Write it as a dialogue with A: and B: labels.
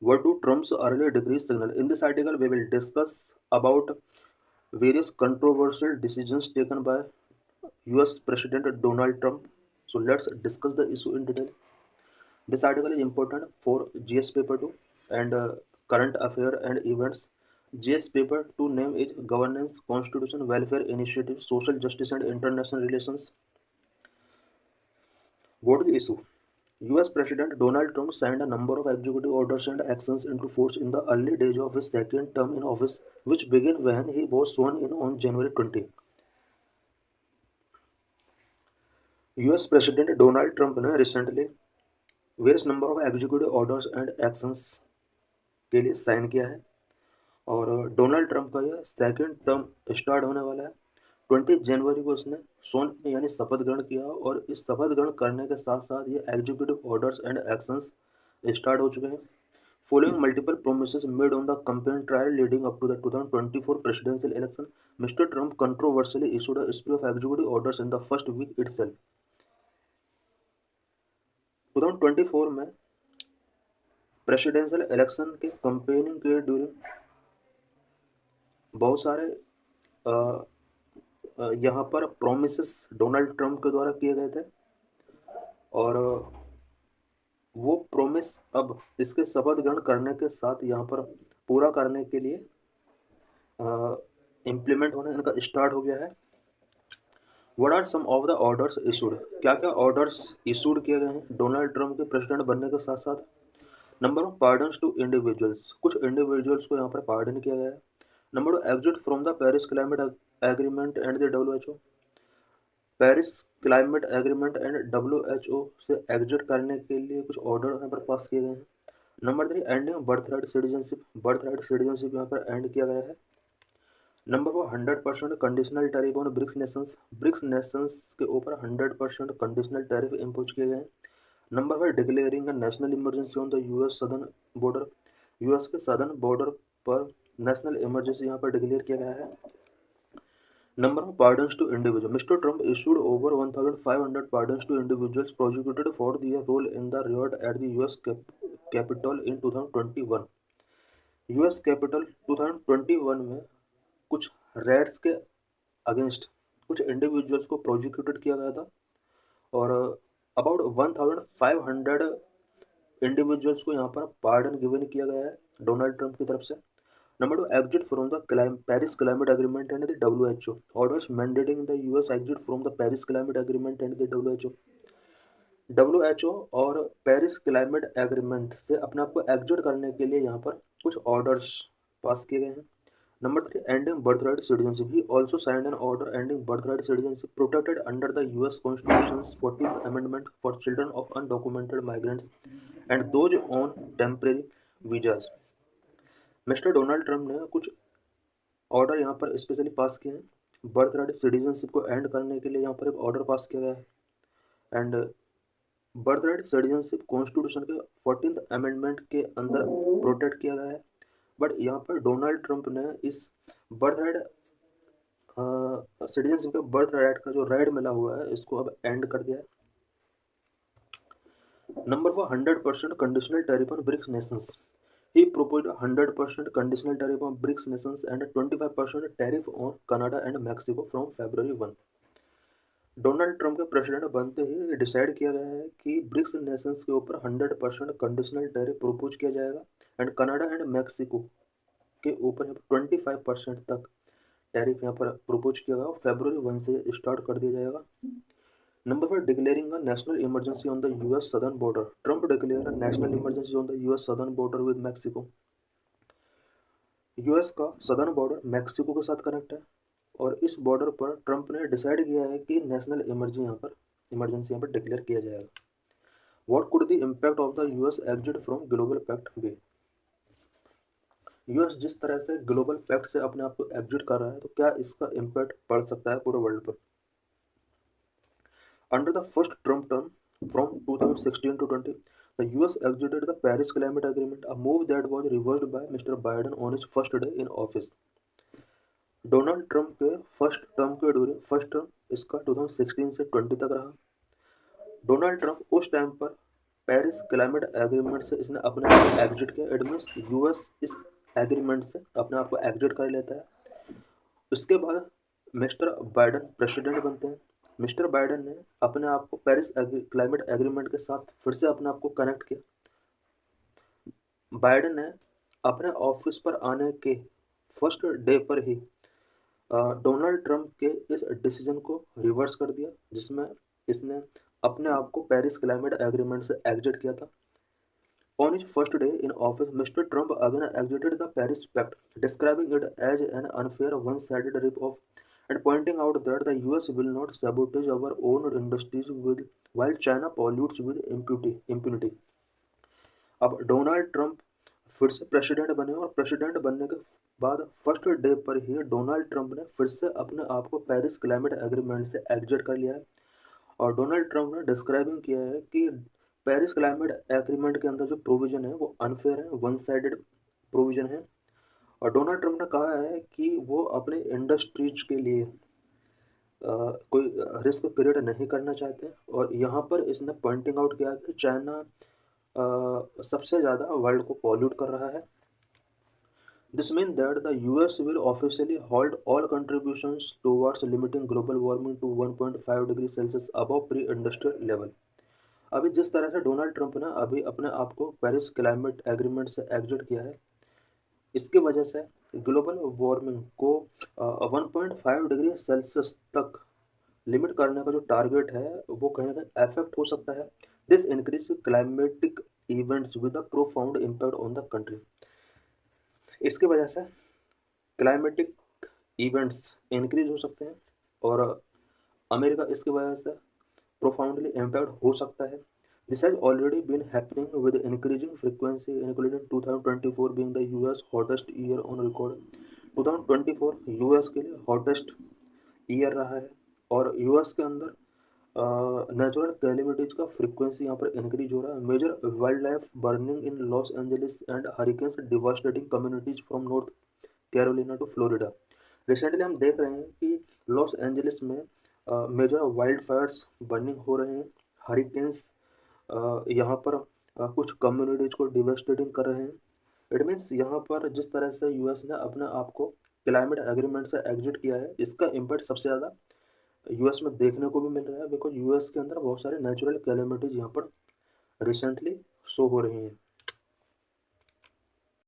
A: What do Trump's early degrees signal? In this article, we will discuss about various controversial decisions taken by US President Donald Trump. So let's discuss the issue in detail. This article is important for GS paper 2 and current affair and events. GS paper 2 name is Governance, Constitution, Welfare Initiative, Social Justice and International Relations. What is the issue? US President Donald Trump signed a number of executive orders and actions into force in the early days of his second term in office, which began when he was sworn in on January 20. US President Donald Trump ने recently various number of executive orders and actions के लिए sign किया है और Donald Trump का यह second term start होने वाला है। 20 जनवरी को उसने सोन यानी शपथ ग्रहण किया और इस शपथ ग्रहण करने के साथ साथ ये executive orders and actions start हो चुके हैं। Following multiple promises made on the campaign trail leading up to the 2024 presidential election, Mr. Trump controversially issued a spree of executive orders in the first week itself. 2024 में presidential election के campaigning के during बहुत सारे यहाँ पर promises Donald Trump के द्वारा किए गए थे और वो प्रोमिस अब इसके शपथ ग्रहण करने के साथ यहाँ पर पूरा करने के लिए इम्प्लीमेंट होना इनका स्टार्ट हो गया है। What are some of the orders issued? क्या क्या ऑर्डर्स इशूड किए गए हैं डोनाल्ड ट्रंप के प्रेसिडेंट बनने के साथ साथ? Number of pardons to individuals, कुछ इंडिविजुअल्स को यहाँ पर पार्डन किया गया है। Number of exit from the Paris climate agreement and the WHO, Paris climate agreement and WHO से एग्जिट करने के लिए कुछ ऑर्डर यहाँ पर पास किए गए हैं। Number 3, ending birth right citizenship, birth right citizenship यहाँ पर एंड किया गया है। Number 4, 100% conditional tariff on BRICS nations, BRICS nations के ऊपर 100% कंडीशनल टैरिफ इम्पोज किए गए हैं। Number 5, declaring a national emergency on the US southern border, US के सदर्न बॉर्डर पर नेशनल इमरजेंसी यहाँ पर डिक्लेयर किया गया है। Number of pardons to individuals. Mr. Trump issued over 1,500 pardons to individuals prosecuted for their role in the riot at the US Capitol in 2021. US Capitol 2021 में कुछ Reds के against कुछ individuals को प्रोसिक्यूटेड किया गया था और अबाउट 1,500 इंडिविजुअल्स को यहाँ पर पार्डन गिवन किया गया है डोनाल्ड ट्रंप की तरफ से। Number 2, exit from the Paris Climate Agreement and the WHO. Orders mandating the US exit from the Paris Climate Agreement and the WHO. WHO और पेरिस क्लाइमेट एग्रीमेंट से अपने आप को एग्जिट करने के लिए यहाँ पर कुछ ऑर्डर्स पास किए गए हैं। Number 3, ending birth right citizenship. He also signed an order ending birth right citizenship protected under the US Constitution's 14th Amendment for children of undocumented migrants and those on temporary visas. Mister Donald Trump ने कुछ order यहाँ पर specially पास किए हैं। Birth right citizenship को and करने के लिए यहाँ पर एक ऑर्डर पास किया गया है and birth right citizenship constitution के 14th अमेंडमेंट के अंदर प्रोटेक्ट किया गया है। बट यहाँ पर डोनाल्ड ट्रंप ने इस बर्थ राइट सिटीजनशिप के बर्थ राइट का जो राइट मिला हुआ है इसको अब एंड कर दिया है। Number 4, 100% conditional tariff on BRICS nations. He proposed a 100% conditional tariff on BRICS nations and a 25% tariff on Canada and Mexico from February 1. Donald Trump के प्रेसिडेंट बनते ही डिसाइड किया गया है कि ब्रिक्स नेशंस के ऊपर 100% कंडीशनल टैरिफ प्रपोज किया जाएगा एंड कनाडा एंड मैक्सिको के ऊपर 25% तक टैरिफ यहाँ पर प्रपोज किया गया February 1 से स्टार्ट कर दिया जाएगा। Number 5, declaring a national emergency on the US southern border. Trump declared a national emergency on the US southern border with Mexico. US का सदर्न बॉर्डर मैक्सिको के साथ कनेक्ट है और इस बॉर्डर पर ट्रंप ने डिसाइड किया है कि नेशनल इमरजेंसी यहाँ पर डिक्लेयर किया जाएगा। What could the impact of the US exit from global pact be? US जिस तरह से ग्लोबल पैक्ट से अपने आप को एग्जिट कर रहा है तो क्या इसका इम्पैक्ट पड़ सकता है पूरे वर्ल्ड पर? Under the first Trump term from 2016 to 20, the US exited the Paris Climate Agreement, a move that was reversed by Mr. Biden on his first day in office. Donald Trump के first term के during first term इसका 2016 से 20 तक रहा। Donald Trump उस time पर Paris climate agreement से इसने अपने आप को एग्जिट किया। इट मीन्स यूएस इस एग्रीमेंट से अपने आप को एग्जिट कर लेता है। उसके बाद मिस्टर बाइडन प्रेसिडेंट बनते हैं। मिस्टर बाइडन ने अपने आप को पेरिस क्लाइमेट एग्रीमेंट के साथ फिर से अपने आप को कनेक्ट किया। बाइडन ने अपने ऑफिस पर आने के फर्स्ट डे पर ही डोनाल्ड ट्रंप के इस डिसीजन को रिवर्स कर दिया, जिसमें इसने अपने आप को पेरिस क्लाइमेट एग्रीमेंट से एग्जिट किया था। On his first day in office, Mr. Trump again exited the Paris Pact, describing it as an unfair, one-sided rip-off and pointing out that the US will not sabotage our own industries while China pollutes with impunity. अब Donald Trump फिर से president बने और president बनने के बाद first day पर ही Donald Trump ने फिर से अपने आप को पेरिस क्लाइमेट एग्रीमेंट से एग्जिट कर लिया है। और डोनाल्ड ट्रंप ने डिस्क्राइबिंग किया है कि पेरिस क्लाइमेट एग्रीमेंट के अंदर जो प्रोविज़न है वो अनफेयर है, वन साइडेड प्रोविज़न है। और डोनाल्ड ट्रंप ने कहा है कि वो अपने इंडस्ट्रीज के लिए कोई रिस्क क्रिएट नहीं करना चाहते। और यहाँ पर इसने पॉइंटिंग आउट किया कि चाइना सबसे ज़्यादा वर्ल्ड को पॉल्यूट कर रहा है। This means that the US will officially halt all contributions towards limiting global warming to 1.5 degree Celsius above pre-industrial level। अभी जिस तरह से डोनाल्ड ट्रंप ने अभी अपने आप को पेरिस क्लाइमेट एग्रीमेंट से एग्जिट किया है, इसकी वजह से ग्लोबल वार्मिंग को 1.5 डिग्री सेल्सियस तक लिमिट करने का जो टारगेट है वो कहीं ना कहीं अफेक्ट हो सकता है। This increase climatic events with a profound impact on the country. इसकी वजह से क्लाइमेटिक इवेंट्स इंक्रीज हो सकते हैं और अमेरिका इसकी वजह से प्रोफाउंडली इम्पैक्ट हो सकता है। This has already been happening with increasing frequency including 2024 being the US hottest year on record. 2024 US के लिए हॉटेस्ट ईयर रहा है और यूएस के अंदर नेचुरल कैलेमिटीज का फ्रीक्वेंसी यहाँ पर इंक्रीज हो रहा है। Major wildlife burning in Los Angeles and hurricanes devastating communities from North Carolina to Florida. Recently हम देख रहे हैं कि लॉस एंजलिस में मेजर वाइल्ड फायर्स बर्निंग हो रहे हैं। हरिकेन्स यहाँ पर कुछ कम्युनिटीज को डिवास्टेटिंग कर रहे हैं। इट मीन्स यहाँ पर जिस तरह से यूएस ने अपने आप को क्लाइमेट एग्रीमेंट से एग्जिट किया है, इसका इम्पैक्ट सबसे ज़्यादा यूएस में देखने को भी मिल रहा है, बिकॉज यूएस के अंदर बहुत सारे नेचुरल कैलेमिटीज यहाँ पर रिसेंटली शो हो रही हैं।